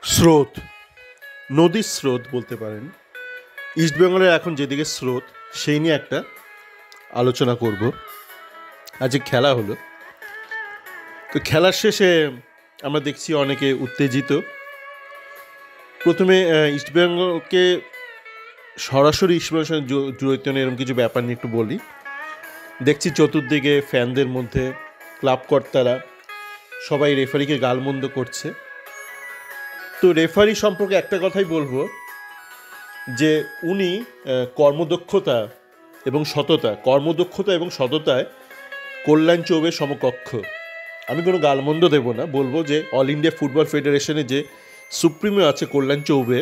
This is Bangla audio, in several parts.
স্রোত, নদীর স্রোত বলতে পারেন। ইস্টবেঙ্গলের এখন যেদিকে স্রোত সেই নিয়ে একটা আলোচনা করব। আজকে খেলা হলো, তো খেলার শেষে আমরা দেখছি অনেকে উত্তেজিত। প্রথমে ইস্টবেঙ্গলকে সরাসরি ইস্টবেঙ্গলের সঙ্গে জড়িত নেই এরকম কিছু ব্যাপার নিয়ে একটু বলি। দেখছি চতুর্দিকে ফ্যানদের মধ্যে ক্লাব কর্তারা সবাই রেফারিকে গালমন্দ করছে। তো রেফারি সম্পর্কে একটা কথাই বলবো যে উনি কর্মদক্ষতা এবং সততায় কল্যাণ চৌবের সমকক্ষ। আমি কোনো গালমন্দ দেব না, বলবো যে অল ইন্ডিয়া ফুটবল ফেডারেশনে যে সুপ্রিমো আছে কল্যাণ চৌবে,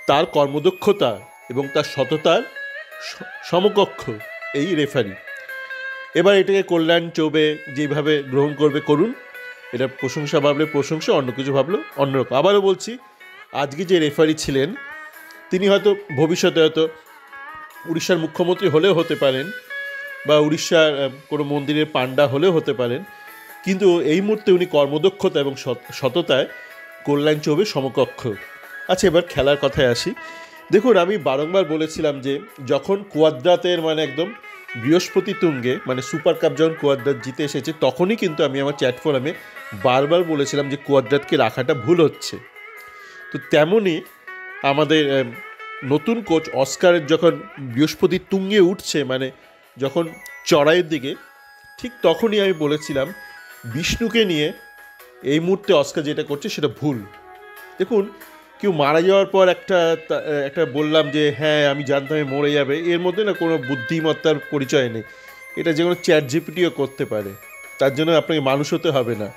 তার কর্মদক্ষতা এবং তার সততার সমকক্ষ এই রেফারি। এবার এটাকে কল্যাণ চৌবে যেভাবে গ্রহণ করবে করুন, এটা প্রশংসা ভাবলে প্রশংসা, অন্য কিছু ভাবলো অন্যরকম। আবারও বলছি, আজকে যে রেফারি ছিলেন তিনি হয়তো ভবিষ্যতে হয়তো উড়িষ্যার মুখ্যমন্ত্রী হলেও হতে পারেন, বা উড়িষ্যার কোনো মন্দিরের পান্ডা হলেও হতে পারেন, কিন্তু এই মুহূর্তে উনি কর্মদক্ষতা এবং সততায় কল্যাণ চৌবের সমকক্ষ। আচ্ছা, এবার খেলার কথায় আসি। দেখুন, আমি বারংবার বলেছিলাম যে যখন কোয়াদ্রাতের একদম বৃহস্পতি তুঙ্গে সুপার কাপ যখন কোয়াদ্রাত জিতে এসেছে, তখনই কিন্তু আমি আমার চ্যাট ফোরামে বারবার বলেছিলাম যে কোয়াদ্রাতকে রাখাটা ভুল হচ্ছে। তো তেমনই আমাদের নতুন কোচ অস্কারের যখন বৃহস্পতি তুঙ্গে উঠছে, যখন চড়াইয়ের দিকে, ঠিক তখনই আমি বলেছিলাম বিষ্ণুকে নিয়ে এই মুহূর্তে অস্কার যেটা করছে সেটা ভুল। দেখুন, কেউ মারা যাওয়ার পর একটা বললাম যে হ্যাঁ আমি জানতাম মরে যাবে, এর মধ্যে না কোনো বুদ্ধিমত্তার পরিচয় নেই। এটা যে কোনো চ্যাট জিপিটিও করতে পারে, তার জন্য আপনাকে মানুষ হতে হবে না।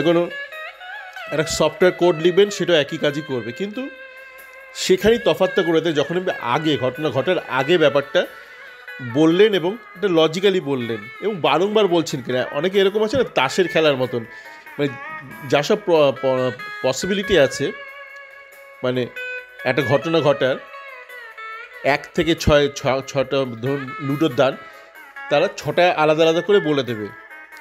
কোনো একটা সফটওয়্যার কোড লিখবেন, সেটা একই কাজই করবে, কিন্তু সেখানেই তফাৎটা করে দেয় যখন ঘটনা ঘটার আগে ব্যাপারটা বললেন এবং এটা লজিক্যালি বললেন এবং বারংবার বলছেন কিনা। অনেকে এরকম আছে না, তাসের খেলার মতন, যা সব পসিবিলিটি আছে একটা ঘটনা ঘটার 1 থেকে 6টা ধরুন লুডোর দান, তারা 6টা আলাদা আলাদা করে বলে দেবে,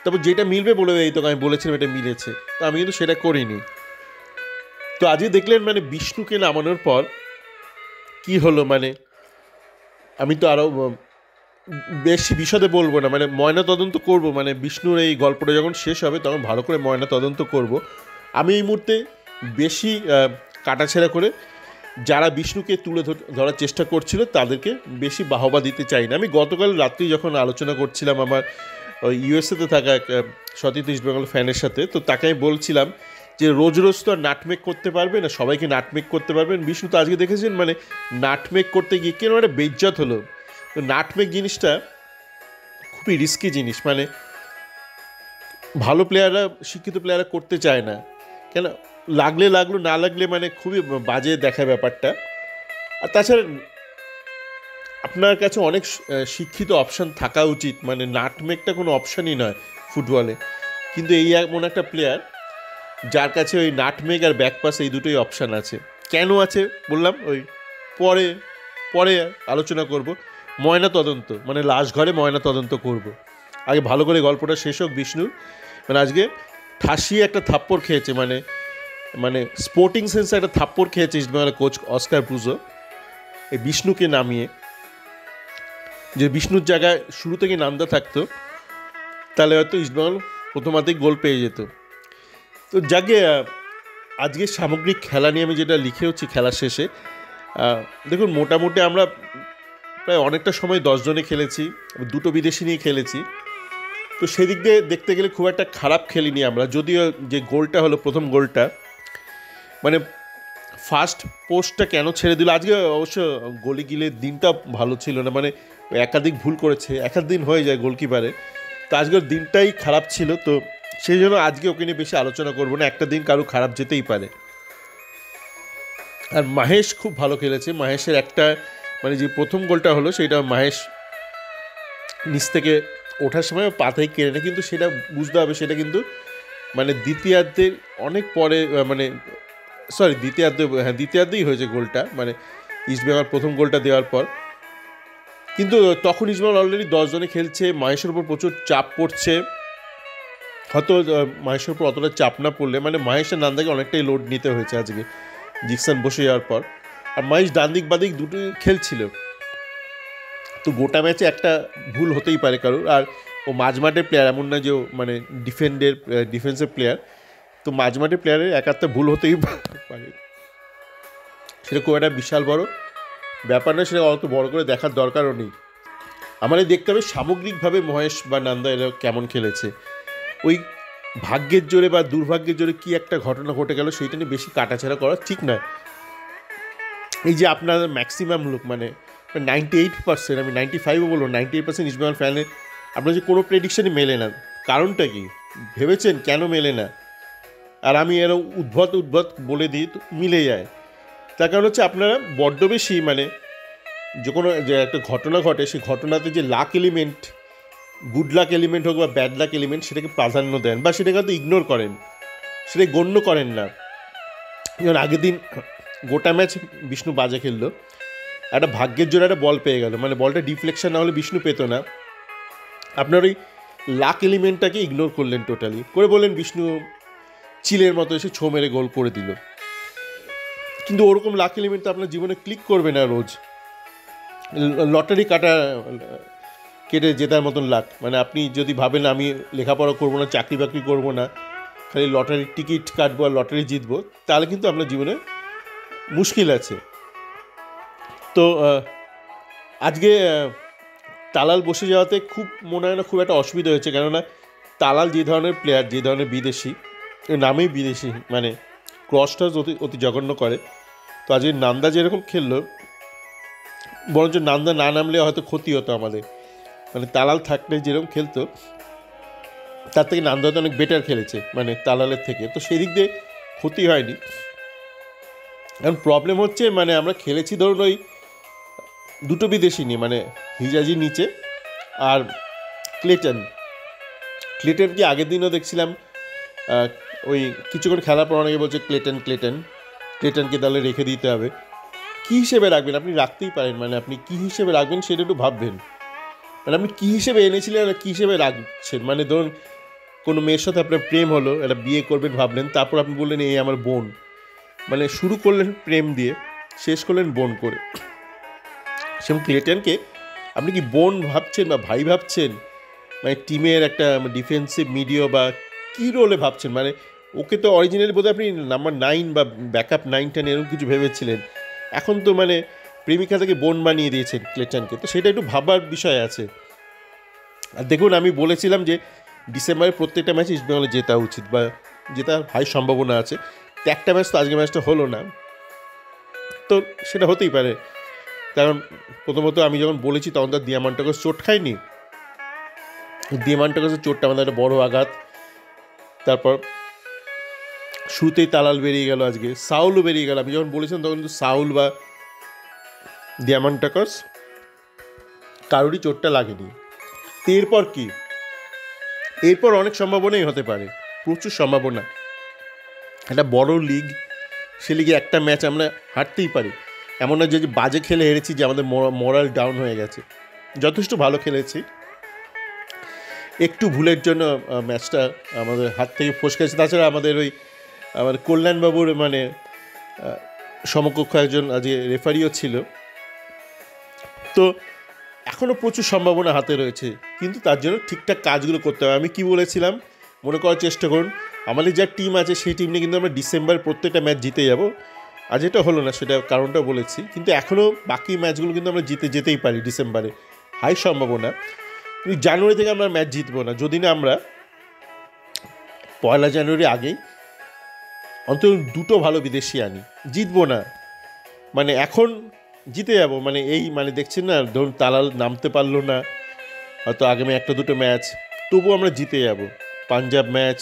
তারপর যেটা মিলবে বলে এই তো আমি বলেছিলাম এটা মিলেছে। তো আমি কিন্তু সেটা করিনি। তো আজকে দেখলেন বিষ্ণুকে নামানোর পর কি হলো, আমি তো আরও বেশি বিশদে বলবো না, ময়না তদন্ত করবো, বিষ্ণুর এই গল্পটা যখন শেষ হবে তখন ভালো করে ময়না তদন্ত করব। আমি এই মুহূর্তে বেশি কাটাছেড়া করে যারা বিষ্ণুকে তুলে ধরার চেষ্টা করছিল তাদেরকে বেশি বাহবা দিতে চাই না। আমি গতকাল রাত্রি যখন আলোচনা করছিলাম আমার ওই ইউএসএতে থাকা এক সতীর্থ ইস্টবেঙ্গল ফ্যানের সাথে, তো তাকে আমি বলছিলাম যে রোজ রোজ তো আর নাটমেক করতে পারবে না, সবাইকে নাটমেক করতে পারবেন। বিষ্ণু তো আজকে দেখেছেন নাটমেক করতে গিয়ে কেন একটা বেইজ্জত হলো। তো নাটমেক জিনিসটা খুবই রিস্কি জিনিস, ভালো প্লেয়াররা, শিক্ষিত প্লেয়াররা করতে চায় না। কেন, লাগলো না লাগলে খুবই বাজে দেখা ব্যাপারটা। আর তাছাড়া আপনার কাছে অনেক শিক্ষিত অপশান থাকা উচিত, নাটমেকটা কোনো অপশানই নয় ফুটবলে। কিন্তু এই এমন একটা প্লেয়ার যার কাছে ওই নাটমেক আর ব্যাকপাস এই দুটোই অপশান আছে। কেন আছে বললাম, ওই পরে পরে আলোচনা করব। ময়না তদন্ত লাশ ঘরে ময়না তদন্ত করব। আগে ভালো করে গল্পটা শেষ হোক বিষ্ণুর। আজকে ঠাসিয়ে একটা থাপ্পড় খেয়েছে, স্পোর্টিং সেন্সে একটা থাপ্পড় খেয়েছে ইস্টবেঙ্গলের কোচ অস্কার ব্রুজো এই বিষ্ণুকে নামিয়ে। যে বিষ্ণুর জায়গায় শুরু থেকে নামতে থাকতো তাহলে হয়তো ইস্টবেঙ্গল প্রথমাতেই গোল পেয়ে যেত। তো যাকে আজকে সামগ্রিক খেলা নিয়ে আমি যেটা লিখেওছি খেলার শেষে, দেখুন মোটামুটি আমরা প্রায় অনেকটা সময় 10 জনে খেলেছি, 2টো বিদেশি নিয়ে খেলেছি। তো সেদিক দিয়ে দেখতে গেলে খুব একটা খারাপ খেলিনি আমরা, যদিও যে গোলটা হলো প্রথম গোলটা ফার্স্ট পোস্টটা কেন ছেড়ে দিল। আজকে অবশ্য গলিগিলের দিনটা ভালো ছিল না, একাধিক ভুল করেছে, একাধিক হয়ে যায় গোলকিপারে। তো আজকের দিনটাই খারাপ ছিল, তো সেই জন্য আজকে ওকে নিয়ে বেশি আলোচনা করবো না। একটা দিন কারো খারাপ যেতেই পারে। আর মাহেশ খুব ভালো খেলেছে। মাহেশের একটা যে প্রথম গোলটা হলো সেটা মাহেশ নিচ থেকে ওঠার সময় পাতায় কেড়ে নেয়, কিন্তু সেটা বুঝতে হবে সেটা কিন্তু দ্বিতীয়ার্ধের অনেক পরে দ্বিতীয়ার্ধেই হয়েছে গোলটা, ইস্টবেঙ্গল প্রথম গোলটা দেওয়ার পর। কিন্তু তখন ইস্টবেঙ্গল অলরেডি 10 জনে খেলছে, মাহেশের উপর প্রচুর চাপ পড়ছে। হয়তো মহেশের উপর অতটা চাপ না পড়লে, মানে মহেশ আর নান্দাকে অনেকটাই লোড নিতে হয়েছে আজকে জিকসান বসে যাওয়ার পর। আর মহেশ ডান দিক বাদিক দুটোই খেলছিল, তো গোটা ম্যাচে একটা ভুল হতেই পারে কারোর। আর ও মাঝমাঠের প্লেয়ার, এমন না যে মানে ডিফেন্সের প্লেয়ার, তো মাঝমাঠের প্লেয়ারের একাত্তা ভুল হতেই পারে, সেটা খুব একটা বিশাল বড় ব্যাপার না, সেটা অত বড় করে দেখার দরকারও নেই। আমাদের দেখতে হবে সামগ্রিকভাবে মহেশ বা নান্দা এরা কেমন খেলেছে। ওই ভাগ্যের জোরে বা দুর্ভাগ্যের জোরে কি একটা ঘটনা ঘটে গেল সেইটা নিয়ে বেশি কাটাছেড়া করা ঠিক নয়। এই যে আপনার ম্যাক্সিমাম লোক, মানে 98%, আমি 95ও বলবো, 98% ইস্টবেঙ্গল ফ্যানের আপনার যে কোনো প্রেডিকশনই মেলে না। কারণটা কি ভেবেছেন, কেন মেলে না? আর আমি এর উদ্ভট বলে দিই তো মিলে যায়। তার কারণ হচ্ছে আপনারা বড্ড বেশি, মানে যে একটা ঘটনা ঘটে সেই ঘটনাতে যে lakh element, good luck element হোক বা ব্যাড লাক এলিমেন্ট, সেটাকে প্রাধান্য দেন বা সেটাকে হয়তো ইগনোর করেন, সেটাকে গণ্য করেন না। যেমন আগের দিন গোটা ম্যাচ বিষ্ণু বাজে খেললো, একটা ভাগ্যের জোরে একটা বল পেয়ে গেল, মানে বলটা ডিফ্লেকশন না হলে বিষ্ণু পেতো না। আপনার ওই লাক এলিমেন্টটাকে ইগনোর করলেন টোটালি, করে বললেন বিষ্ণু চিলের মতো এসে ছো মেরে গোল করে দিল। কিন্তু ওরকম লাক এলিমেন্ট তো আপনার জীবনে ক্লিক করবে না রোজ। লটারি কেটে জেতার মতন লাক, মানে আপনি যদি ভাবেন আমি লেখাপড়া করবো না, চাকরি বাকরি করবো না, খালি লটারির টিকিট কাটবো আর লটারি জিতবো, তাহলে কিন্তু আপনার জীবনে মুশকিল আছে। তো আজকে তালাল বসে যাওয়াতে খুব মনে হয় না খুব একটা অসুবিধা হয়েছে, কেননা তালাল যে ধরনের প্লেয়ার, যে ধরনের বিদেশি, নামেই বিদেশি, মানে ক্রসটা অতি জঘন্য করে। তো আজকে নান্দা যেরকম খেললো, বরঞ্চ নান্দা না নামলে হয়তো ক্ষতি হতো আমাদের, মানে তালাল থাকলে যেরকম খেলতো তার থেকে নান্দা হয়তো অনেক বেটার খেলেছে, মানে তালালের থেকে, তো সেই দিক দিয়ে ক্ষতি হয়নি। এখন প্রবলেম হচ্ছে, মানে আমরা খেলেছি ধরুন ওই দুটো বিদেশি নিয়ে, মানে হিজাজি নিচে আর ক্লেটনকে আগের দিনও দেখছিলাম ওই কিছুক্ষণ খেলার পর অনেকে বলছে ক্লেটনকে তাহলে রেখে দিতে হবে। কী হিসেবে রাখবেন? আপনি রাখতেই পারেন, মানে আপনি কী হিসেবে রাখবেন সেটা একটু ভাববেন। মানে আপনি কী হিসেবে এনেছিলেন আর কী হিসেবে রাখছেন। মানে ধরুন কোনো মেয়ের সাথে আপনার প্রেম হলো, একটা বিয়ে করবেন ভাবলেন, তারপর আপনি বললেন এই আমার বোন, মানে শুরু করলেন প্রেম দিয়ে, শেষ করলেন বোন করে। সেরকম ক্লেটনকে আপনি কি বোন ভাবছেন বা ভাই ভাবছেন, মানে টিমের একটা ডিফেন্সিভ মিডিয়া বা কী রোলে ভাবছেন? মানে ওকে তো অরিজিনালি বোধহয় আপনি নাম্বার 9 বা ব্যাকআপ 9-10 এরকম কিছু ভেবেছিলেন, এখন তো মানে প্রেমিকা থেকে বোন বানিয়ে দিয়েছেন ক্লেটনকে, তো সেটা একটু ভাবার বিষয় আছে। আর দেখুন, আমি বলেছিলাম যে ডিসেম্বরের প্রত্যেকটা ম্যাচ ইস্টবেঙ্গলে জেতা উচিত বা জেতার হাই সম্ভাবনা আছে, তো একটা ম্যাচ তো আজকের ম্যাচটা হলো না, তো সেটা হতেই পারে। কারণ প্রথমত আমি যখন বলেছি তখন তার দিয়ামান্টাকস চোট খায়নি, দিয়ামান্টাকসের চোটটা আমাদের একটা বড় আঘাত। তারপর শুরুতেই তালাল বেরিয়ে গেল, আজকে সাউলও বেরিয়ে গেল। আমি যখন বলেছিলাম তখন কিন্তু সাউল বা দিয়ামান্টাকস কারোরই চোটটা লাগেনি। তো এরপর কি? এরপর অনেক সম্ভাবনাই হতে পারে, প্রচুর সম্ভাবনা। একটা বড় লিগ, সে লিগে একটা ম্যাচ আমরা হারতেই পারি, এমন না যে বাজে খেলে হেরেছি যে আমাদের মোরাল ডাউন হয়ে গেছে। যথেষ্ট ভালো খেলেছি, একটু ভুলের জন্য ম্যাচটা আমাদের হাত থেকে ফসকে গেছে। তাছাড়া আমাদের কল্যাণবাবুর মানে সমকক্ষ একজন আজকে রেফারিও ছিল, তো এখনও প্রচুর সম্ভাবনা হাতে রয়েছে, কিন্তু তার জন্য ঠিকঠাক কাজগুলো করতে হবে। আমি কি বলেছিলাম মনে করার চেষ্টা করুন, আমাদের যা টিম আছে সেই টিম নিয়ে কিন্তু আমরা ডিসেম্বরের প্রত্যেকটা ম্যাচ জিতে যাব। আর যেটা হলো না সেটা কারণটা বলেছি, কিন্তু এখনও বাকি ম্যাচগুলো কিন্তু আমরা যেতেই পারি ডিসেম্বরে, হাই সম্ভাবনা। কিন্তু জানুয়ারি থেকে আমরা ম্যাচ জিতবো না যদি না আমরা 1 জানুয়ারি আগেই অন্তত দুটো ভালো বিদেশি আনি। জিতবো না মানে এখন জিতে যাব, মানে এই মানে দেখছেন না, ধরুন তালাল নামতে পারলো না, হয়তো আগামী একটা দুটো ম্যাচ, তবুও আমরা জিতে যাব। Punjab match,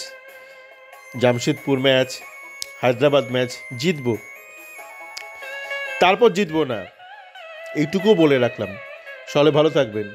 Jamshedpur match, Hyderabad match জিতব, তারপর জিতবো না, এইটুকুও বলে রাখলাম। সকলে ভালো থাকবেন।